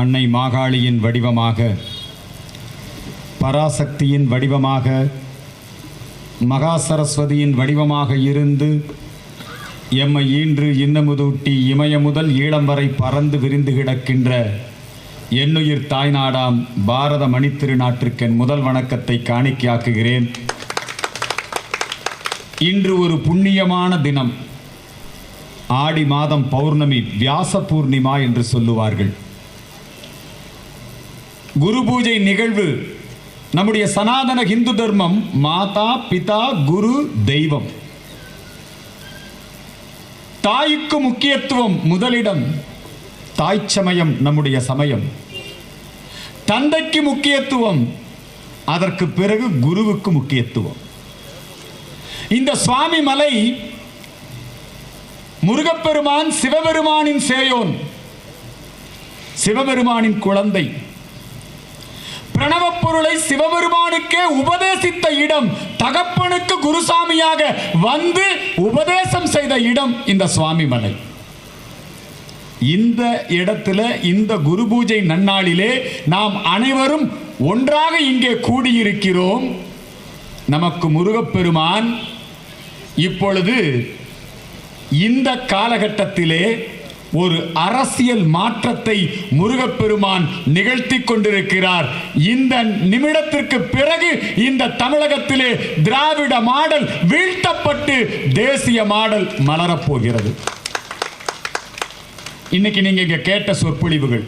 அன்னை மாகாளியின் வடிவமாக, பராசக்தியின் வடிவமாக, மகா சரஸ்வதியின் வடிவமாக இருந்து எம்மை ஈன்று இன்னமுதூட்டி இமய முதல் ஈழம் வரை பறந்து விரிந்து கிடக்கின்ற என்னுயிர் தாய்நாடாம் பாரத மணித்திருநாட்டிற்கென் முதல் வணக்கத்தை காணிக்கையாக்குகிறேன். இன்று ஒரு புண்ணியமான தினம். ஆடி மாதம் பௌர்ணமி, வியாச பூர்ணிமா என்று சொல்லுவார்கள். குரு பூஜை நிகழ்வு. நம்முடைய சனாதன இந்து தர்மம் மாதா பிதா குரு தெய்வம். தாய்க்கு முக்கியத்துவம் முதலிடம். தாய் சமயம் நம்முடைய சமயம். தந்தைக்கு முக்கியத்துவம், அதற்கு பிறகு குருவுக்கு முக்கியத்துவம். இந்த சுவாமி மலை முருகப்பெருமான் சிவபெருமானின் சேயோன், சிவபெருமானின் குழந்தை. பிரணவ பொருளை சிவபெருமானுக்கே உபதேசித்த இடம், தகப்பனுக்கு குருசாமியாக வந்து உபதேசம் செய்த இடம் இந்த சுவாமி மலை. இந்த இடத்துல இந்த குரு பூஜை நன்னாளிலே நாம் அனைவரும் ஒன்றாக இங்கே கூடியிருக்கிறோம். நமக்கு முருகப்பெருமான் இப்பொழுது இந்த காலகட்டத்திலே ஒரு அரசியல் மாற்றத்தை முருகப்பெருமான் நிகழ்த்தி கொண்டிருக்கிறார். இந்த நிமிடத்திற்கு பிறகு இந்த தமிழகத்திலே திராவிட மாடல் வீழ்த்தப்பட்டு தேசிய மாடல் மலரப்போகிறது. இன்னைக்கு நீங்க இங்க கேட்ட சொற்பொழிவுகள்,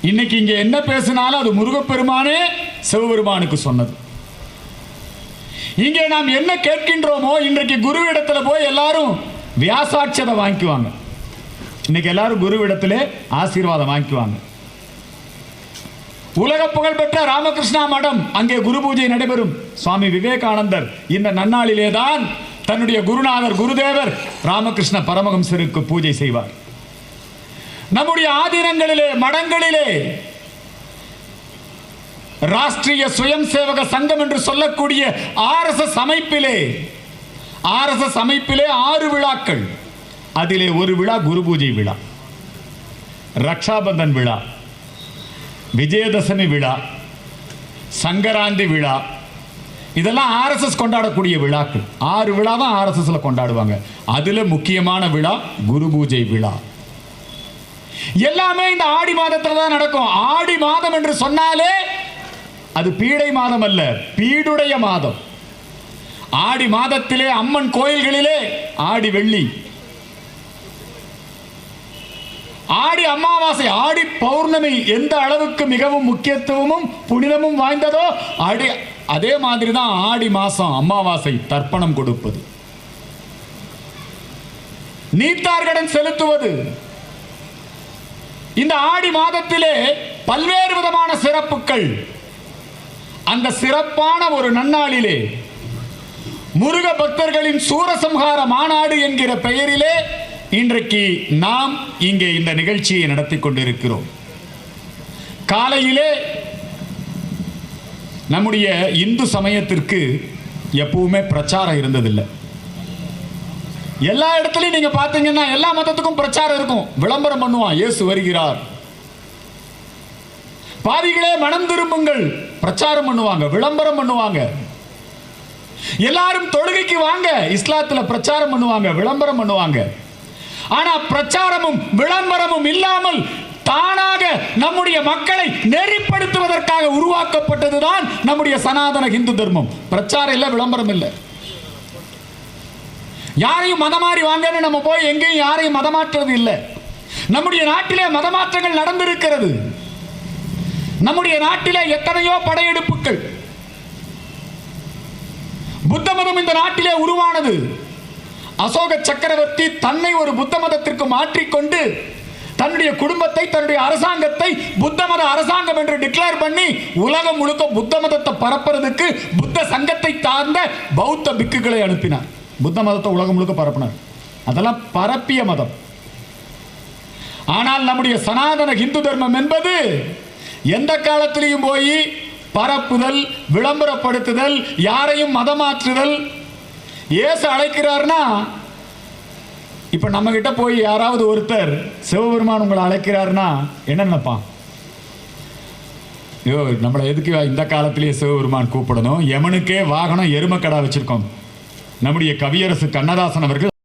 இன்னைக்கு இங்க என்ன பேசினாலும் அது முருகப்பெருமானே சிவபெருமானுக்கு சொன்னது. இங்கே நாம் என்ன கேட்கின்றோமோ, இன்றைக்கு குருவிடத்துல போய் எல்லாரும் வியாசாட்சதை வாங்கிக்குவாங்க. இன்னைக்கு எல்லாரும் குருவிடத்திலே ஆசீர்வாதம் வாங்கிக்குவாங்க. உலக புகழ்பெற்ற ராமகிருஷ்ணா மடம், அங்கே குரு பூஜை நடைபெறும். சுவாமி விவேகானந்தர் இந்த நன்னாளிலே தான் தன்னுடைய குருநாதர் குருதேவர் ராமகிருஷ்ண பரமஹம்சருக்கு பூஜை செய்வார். நம்முடைய ஆதீனங்களிலே மடங்களிலே ராஷ்டிரிய சுயம் சேவக சங்கம் என்று சொல்லக்கூடிய RSS அமைப்பிலே 6 விழாக்கள். அதிலே ஒரு விழா குரு பூஜை விழா, ரக்ஷாபந்தன் விழா, விஜயதசமி விழா, சங்கராந்தி விழா. இதெல்லாம் RSS கொண்டாடக்கூடிய விழாக்கள். 6 விழா தான் RSSல கொண்டாடுவாங்க. அதுல முக்கியமான விழா குரு பூஜை விழா. எல்லாமே இந்த ஆடி மாதத்துல தான் நடக்கும். ஆடி மாதம் என்று சொன்னாலே அது பீடை மாதம் அல்ல, பீடுடைய மாதம். ஆடி மாதத்திலே அம்மன் கோயில்களிலே ஆடி வெள்ளி, ஆடி அமாவாசை, ஆடி பௌர்ணமி எந்த அளவுக்கு மிகவும் முக்கியத்துவமும் புனிதமும் வாய்ந்ததோ அதே மாதிரி தான் ஆடி மாசம் அமாவாசை தர்ப்பணம் கொடுப்பது, நீத்தார்கடன் செலுத்துவது. இந்த ஆடி மாதத்திலே பல்வேறு விதமான சிறப்புகள். அந்த சிறப்பான ஒரு நன்னாளிலே முருக பக்தர்களின் சூரசம்ஹார மாநாடு என்கிற பெயரிலே இன்றைக்கு நாம் இங்கே இந்த நிகழ்ச்சியை நடத்தி கொண்டிருக்கிறோம். காலையிலே நம்முடைய இந்து சமயத்திற்கு எப்பவுமே பிரச்சாரம் இருந்ததில்லை. எல்லா இடத்துலையும் நீங்க பார்த்தீங்கன்னா எல்லா மதத்துக்கும் பிரச்சாரம் இருக்கும். விளம்பரம் பண்ணுவான், இயேசு வருகிறார், பாவிகளே மனம் திரும்புங்கள், பிரச்சாரம் பண்ணுவாங்க, விளம்பரம் பண்ணுவாங்க. எல்லாரும் தொழுகைக்கு வாங்க, இஸ்லாத்துல பிரச்சாரம் பண்ணுவாங்க, விளம்பரம் பண்ணுவாங்க. ஆனா பிரச்சாரமும் விளம்பரமும் இல்லாமல் தானாக நம்முடைய மக்களை நெறிப்படுத்துவதற்காக உருவாக்கப்பட்டதுதான் நம்முடைய சனாதன இந்து தர்மம். பிரச்சாரம் இல்லை, விளம்பரம் இல்லை. யாரையும் மதமாறி வாங்கன்னு நம்ம போய் எங்கேயும் யாரையும் மதமாற்றுறது இல்லை. நம்முடைய நாட்டிலே மதமாற்றங்கள் நடந்திருக்கிறது. நம்முடைய நாட்டிலே எத்தனையோ படையெடுப்புகள். புத்த மதம் இந்த நாட்டிலே உருவானது. அசோக சக்கரவர்த்தி தன்னை ஒரு புத்த மதத்திற்கு மாற்றிக்கொண்டு தன்னுடைய குடும்பத்தை, தன்னுடைய அரசாங்கத்தை புத்த மத அரசாங்கம் என்று டிக்ளேர் பண்ணி உலகம் முழுக்க புத்த மதத்தை பரப்புறதுக்கு புத்த சங்கத்தை சார்ந்த பௌத்த பிக்குகளை அனுப்பினார். புத்த மதத்தை உலகம் முழுக்க பரப்பினார். அதெல்லாம் பரப்பிய மதம். ஆனால் நம்முடைய சனாதன இந்து தர்மம் என்பது எந்த காலத்திலையும் போய் பரப்புதல், விளம்பரப்படுத்துதல், யாரையும் மதமாற்றுதல். இயேசு அழைக்கிறார்னா இப்ப நம்ம கிட்ட போய் யாராவது ஒருத்தர் சிவபெருமான் உங்களை அழைக்கிறாருன்னா என்ன நினைப்பான்? ஐயோ, நம்மளை எதுக்கு இந்த காலத்திலேயே சிவபெருமான் கூப்பிடணும்? யமனுக்கே வாகனம் எருமக்கடா வச்சிருக்கோம். நம்முடைய கவியரசு கண்ணதாசன் அவர்கள்